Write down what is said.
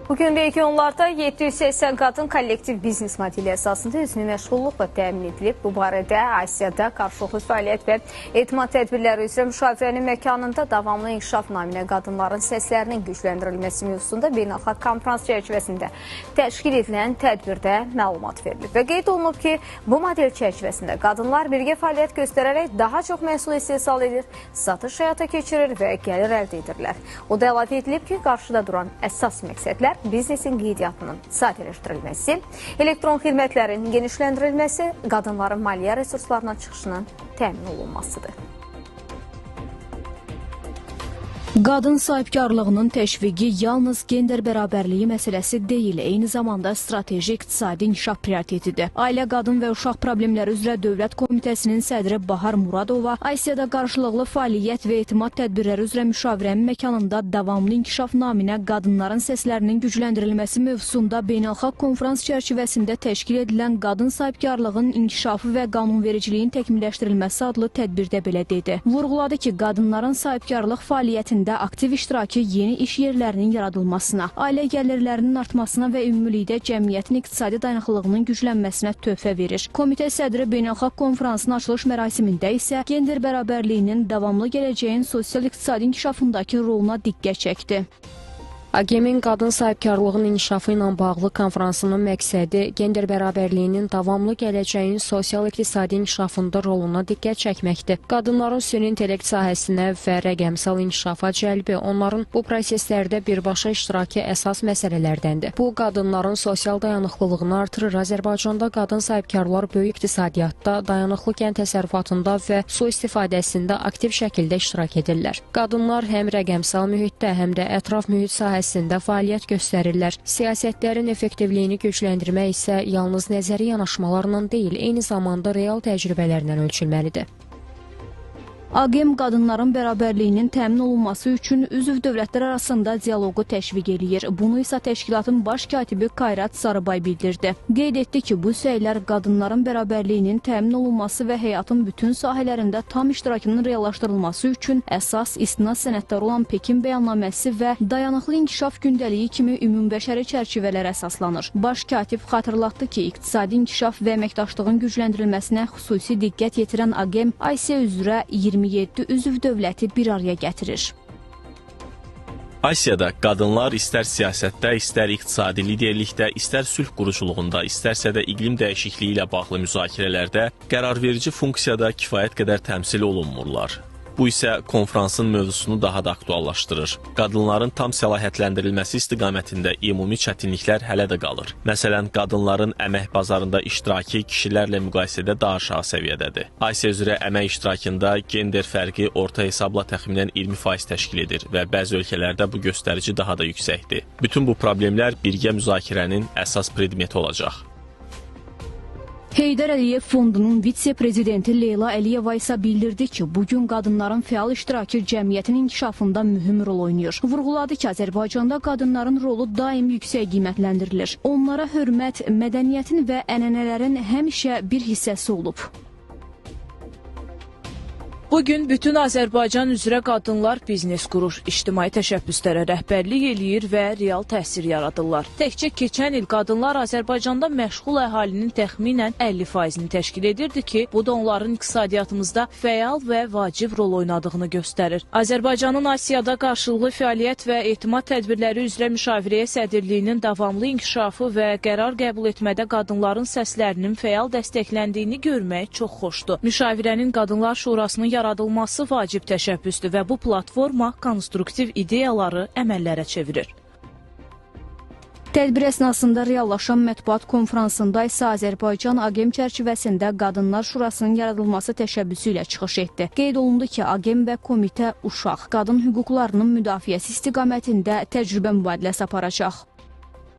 Bugün regionlarda 780 qadın kollektiv biznes modeli əsasında özünü məşğulluqla təmin edilib. Bu barədə Asiyada qarşılıqlı fəaliyyət və etimad tədbirləri üzrə müşavirənin məkanında davamlı inkişaf naminə qadınların səslərinin gücləndirilməsi mövzusunda beynəlxalq konferans çərçivəsində təşkil edilən tədbirdə məlumat verilib. Və qeyd olunub ki, bu model çərçivəsində qadınlar birgə fəaliyyət göstərərək daha çox məhsul istehsal edir, satış həyata keçirir və gəlir əldə edirlər. O da əlavə edilib ki, qarşıda duran əsas məqsədlər biznesin qeydiyyatının sadələşdirilməsi, elektron xidmətlərin genişləndirilməsi, qadınların maliyyə resurslarına çıxışının təmin olunmasıdır. Qadın sahibkarlığının təşviqi yalnız gender bərabərliyi məsələsi deyil, eyni zamanda strateji iqtisadi inkişaf prioritetidir. Ailə, Qadın və Uşaq Problemləri üzrə Dövlət Komitəsinin sədri Bahar Muradova Asiyada qarşılıqlı fəaliyyət və etimad tədbirləri üzrə müşavirənin məkanında davamlı inkişaf naminə qadınların səslərinin gücləndirilməsi mövzusunda beynəlxalq konferans çərçivəsində təşkil edilən qadın sahibkarlığın inkişafı və qanunvericiliyin təkmilləşdirilməsi adlı tədbirdə belə dedi. Vurğuladı ki, qadınların sahibkarlıq fəaliyyətində aktiv iştirakı yeni iş yerlərinin yaradılmasına, ailə gəlirlərinin artmasına və ümumilikdə cəmiyyətin iqtisadi dayanıqlılığının güclənməsinə töhfə verir. Komitə sədri beynəlxalq konferansın açılış mərasimində isə gender bərabərliyinin davamlı gələcəyin sosial-iqtisadi inkişafındakı roluna diqqət çəkdi. AGM-in qadın sahibkarlığının inkişafı ilə bağlı konferansının məqsədi gender bərabərliyinin davamlı gələcəyin sosial-iqtisadi inkişafında roluna diqqət çəkməkdir. Qadınların süni intellekt sahəsinə və rəqəmsal inkişafa cəlbi, onların bu proseslərdə birbaşa iştirakı əsas məsələlərdəndir. Bu, qadınların sosial dayanıqlılığını artırır. Azərbaycanda qadın sahibkarlar böyük iqtisadiyyatda, dayanıqlı kənd təsərrüfatında və su istifadəsində aktiv şəkildə iştirak edirlər. Qadınlar həm rəqəmsal mühitdə, həm də ətraf mühit sahəsində fəaliyyət göstərirlər. Siyasətlərin effektivliyini gücləndirmək isə yalnız nəzəri yanaşmalarla deyil, eyni zamanda real təcrübələrlə ölçülməlidir. AGM qadınların bərabərliyinin təmin olunması üçün üzv dövlətlər arasında dialoqu təşviq eləyir. Bunu isə təşkilatın baş katibi Qayrat Sarıbay bildirdi. Qeyd etdi ki, bu səylər qadınların bərabərliyinin təmin olunması və həyatın bütün sahələrində tam iştirakının reallaşdırılması üçün əsas istinad sənədləri olan Pekin bəyannaməsi və dayanıqlı inkişaf gündəliyi kimi ümumbəşəri çərçivələr əsaslanır. Baş katib xatırlatdı ki, iqtisadi inkişaf və əməkdaşlığın gücləndirilməsinə xüsusi diqqət yetirən AGM Asiya üzrə 27 üzv dövləti bir araya gətirir. Asiyada qadınlar istər siyasətdə, istər iqtisadi liderlikdə, istər sülh quruculuğunda, istərsə də iqlim dəyişikliyi ilə bağlı müzakirələrdə qərarverici funksiyada kifayət qədər təmsil olunmurlar. Bu isə konferansın mövzusunu daha da aktuallaşdırır. Qadınların tam səlahiyyətləndirilməsi istiqamətində ümumi çətinliklər hələ də qalır. Məsələn, qadınların əmək bazarında iştirakı kişilərlə müqayisədə daha aşağı səviyyədədir. Asiya üzrə əmək iştirakında gender fərqi orta hesabla təxminən 20% təşkil edir və bəzi ölkələrdə bu göstərici daha da yüksəkdir. Bütün bu problemlər birgə müzakirənin əsas predmeti olacaq. Heydər Əliyev Fondunun vitse-prezidenti Leyla Əliyeva isə bildirdi ki, bugün qadınların fəal iştirakı cəmiyyətin inkişafında mühüm rol oynayır. Vurğuladı ki, Azərbaycanda qadınların rolu daim yüksək qiymətləndirilir. Onlara hörmət, mədəniyyətin və ənənələrin həmişə bir hissəsi olub. Bugün bütün Azərbaycan üzrə qadınlar biznes qurur, ictimai təşəbbüslərə rəhbərlik eləyir və real təsir yaradırlar. Təkcə keçən il qadınlar Azərbaycanda məşğul əhalinin təxminən 50%-ni təşkil edirdi ki, bu da onların iqtisadiyyatımızda fəal və vacib rol oynadığını göstərir. Azərbaycanın Asiyada qarşılıqlı fəaliyyət və etimad tədbirləri üzrə müşavirəyə sədrliyinin davamlı inkişafı və qərar qəbul etmədə qadınların səslərinin fəal dəstəkləndiyini görmək çox xoşdur. Müşavirənin Qadınlar Şurasının yaradılması vacib təşəbbüsdür və bu platforma konstruktiv ideyaları əməllərə çevirir. Tədbir əsnasında reallaşan mətbuat konferansında isə Azərbaycan AGM çərçivəsində Qadınlar Şurasının yaradılması təşəbbüsü ilə çıxış etdi. Qeyd olundu ki, AGM və komitə uşaq, qadın hüquqlarının müdafiəsi istiqamətində təcrübə mübadiləsi aparacaq.